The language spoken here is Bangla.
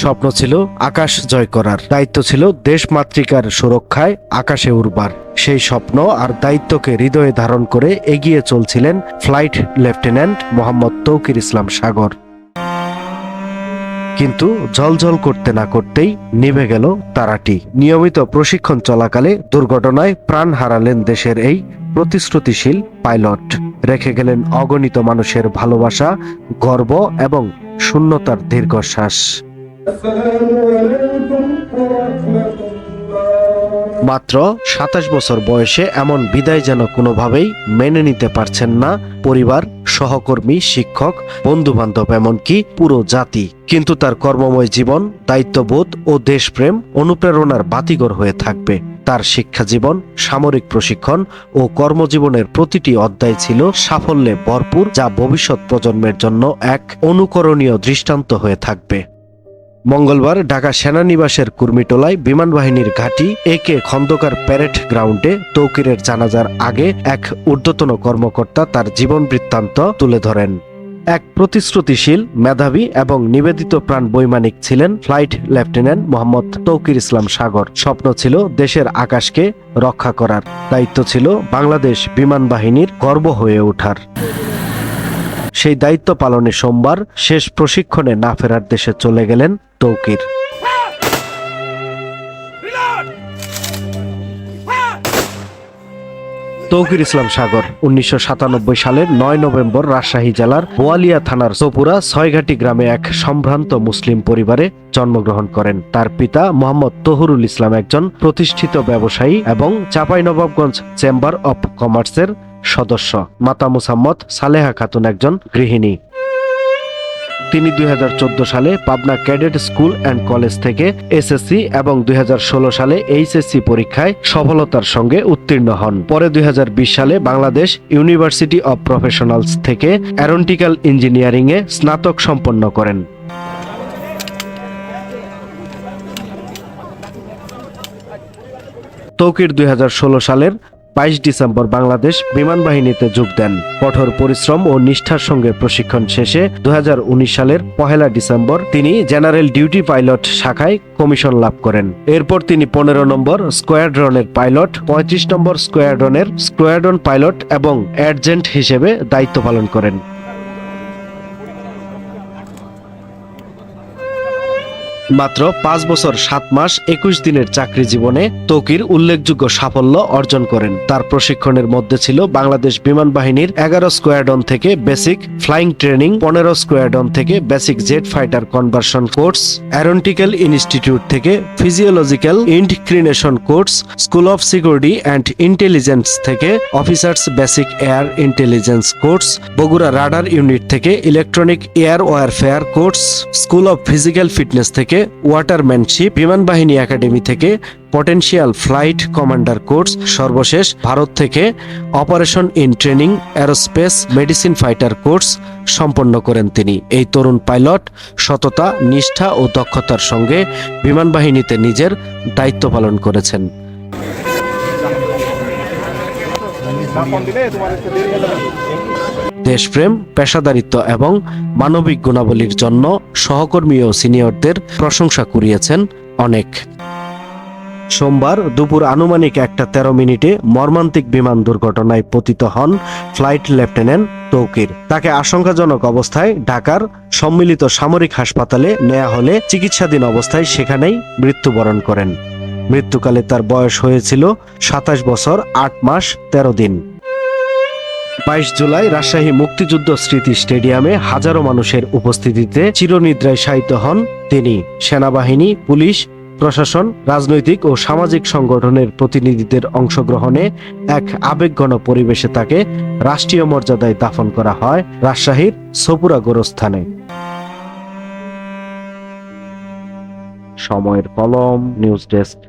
স্বপ্ন ছিল আকাশ জয় করার, দায়িত্ব ছিল দেশমাতৃকার সুরক্ষায় আকাশে উড়বার। সেই স্বপ্ন আর দায়িত্বকে হৃদয়ে ধারণ করে এগিয়ে চলছিলেন ফ্লাইট লেফটেন্যান্ট মোহাম্মদ তৌকির ইসলাম সাগর। কিন্তু ঝলঝল করতে না করতেই নিভে গেল তারাটি। নিয়মিত প্রশিক্ষণ চলাকালে দুর্ঘটনায় প্রাণ হারালেন দেশের এই প্রতিশ্রুতিশীল পাইলট। রেখে গেলেন অগণিত মানুষের ভালোবাসা, গর্ব এবং শূন্যতার দীর্ঘশ্বাস। মাত্র ২৭ বছর বয়সে এমন বিদায় যেন কোনোভাবেই মেনে নিতে পারছেন না পরিবার, সহকর্মী, শিক্ষক, বন্ধুবান্ধব, এমনকি পুরো জাতি। কিন্তু তার কর্মময় জীবন, দায়িত্ববোধ ও দেশপ্রেম অনুপ্রেরণার বাতিঘর হয়ে থাকবে। তার শিক্ষা জীবন, সামরিক প্রশিক্ষণ ও কর্মজীবনের প্রতিটি অধ্যায় ছিল সাফল্যে ভরপুর, যা ভবিষ্যৎ প্রজন্মের জন্য এক অনুকরণীয় দৃষ্টান্ত হয়ে থাকবে। মঙ্গলবার ঢাকা সেনানিবাসের কুর্মিটোলায় বিমান বাহিনীর ঘাঁটি একে খন্দকার প্যারেড গ্রাউন্ডে তৌকিরের জানাজার আগে এক ঊর্ধ্বতন কর্মকর্তা তার জীবন বৃত্তান্ত তুলে ধরেন। এক প্রতিশ্রুতিশীল, মেধাবী এবং নিবেদিত প্রাণ বৈমানিক ছিলেন ফ্লাইট লেফটেন্যান্ট মোহাম্মদ তৌকির ইসলাম সাগর। স্বপ্ন ছিল দেশের আকাশকে রক্ষা করার, দায়িত্ব ছিল বাংলাদেশ বিমান বাহিনীর গর্ব হয়ে ওঠার। সেই দায়িত্ব পালনে সোমবার শেষ প্রশিক্ষণে না ফেরার দেশে চলে গেলেন তৌকির। তৌকির ইসলাম সাগর ১৯৯৭ সালের ৯ নভেম্বর রাজশাহী জেলার বোয়ালিয়া থানার চৌপুরা ছয়ঘাটি গ্রামে এক সম্ভ্রান্ত মুসলিম পরিবারে জন্মগ্রহণ করেন। তার পিতা মোহাম্মদ তহুরুল ইসলাম একজন প্রতিষ্ঠিত ব্যবসায়ী এবং চাঁপাইনবাবগঞ্জ চেম্বার অব কমার্সের সদস্য। মাতা মুসাম্মদ সালেহা খাতুন একজন গৃহিণী। তিনি ২০১৪ সালে Pabna cadet school and college থেকে এসএসসি এবং ২০১৬ সালে এইচএসসি পরীক্ষায় সফলতার সঙ্গে উত্তীর্ণ হন। পরে ২০২০ সালে বাংলাদেশ ইউনিভার্সিটি অব প্রফেশনালস থেকে অ্যারোনটিক্যাল ইঞ্জিনিয়ারিংয়ে স্নাতক সম্পন্ন করেন। তৌকির ২০১৬ সালের ২২ ডিসেম্বর বাংলাদেশ বিমান বাহিনীতে যোগ দেন। কঠোর পরিশ্রম ও নিষ্ঠার সঙ্গে প্রশিক্ষণ শেষে ২০১৯ সালের ১ ডিসেম্বর তিনি জেনারেল ডিউটি পাইলট শাখায় কমিশন লাভ করেন। এরপর তিনি ১৫ নম্বর স্কোয়াড্রনের পাইলট, ৩৫ নম্বর স্কোয়াড্রনের স্কোয়াড্রন পাইলট এবং অ্যাডজেন্ট হিসেবে দায়িত্ব পালন করেন। মাত্র ৫ বছর ৭ মাস ২১ দিনের চাকরি জীবনে তৌকির উল্লেখযোগ্য সাফল্য অর্জন করেন। তার প্রশিক্ষণের মধ্যে ছিল বাংলাদেশ বিমান বাহিনীর ১১ স্কোয়াড্রন থেকে বেসিক ফ্লাইং ট্রেনিং, ১৫ স্কোয়াড্রন থেকে basic jet fighter conversion course, aeronautical institute থেকে physiological inclination course, school of security and intelligence থেকে officers basic air intelligence course, Bogura radar unit থেকে electronic air warfare course, school of physical fitness থেকে ওয়াটারম্যানশিপ, বিমান বাহিনী একাডেমি থেকে পটেনশিয়াল ফ্লাইট কমান্ডার কোর্স, সর্বশেষ ভারত থেকে operation in training aerospace medicine fighter course সম্পন্ন করেন তিনি। এই তরুণ পাইলট সততা, নিষ্ঠা ও দক্ষতার সঙ্গে বিমান বাহিনীতে নিজের দায়িত্ব পালন করেছেন। দেশপ্রেম, পেশাদারিত্ব এবং মানবিক গুণাবলীর জন্য সহকর্মী ও সিনিয়রদের প্রশংসা কুড়িয়েছেন অনেক। সোমবার দুপুর আনুমানিক ১:১৩ মর্মান্তিক বিমান দুর্ঘটনায় পতিত হন ফ্লাইট লেফটেন্যান্ট তৌকির। তাকে আশঙ্কাজনক অবস্থায় ঢাকার সম্মিলিত সামরিক হাসপাতালে নেওয়া হলে চিকিৎসাধীন অবস্থায় সেখানেই মৃত্যুবরণ করেন। মৃত্যুকালে তার বয়স হয়েছিল ২৭ বছর ৮ মাস ১৩ দিন। ২২ জুলাই রাজশাহী মুক্তিযুদ্ধ স্মৃতি স্টেডিয়ামে হাজারো মানুষের উপস্থিতিতে চিরনিদ্রায় শায়িত হন তিনি। সেনাবাহিনী, পুলিশ, প্রশাসন, রাজনৈতিক ও সামাজিক সংগঠনের প্রতিনিধিদের অংশগ্রহণে এক আবেগঘন পরিবেশে তাকে রাষ্ট্রীয় মর্যাদায় দাফন করা হয় রাজশাহীর চৌপুরা গোরস্থানে। সময়ের কলম, নিউজ ডেস্ক।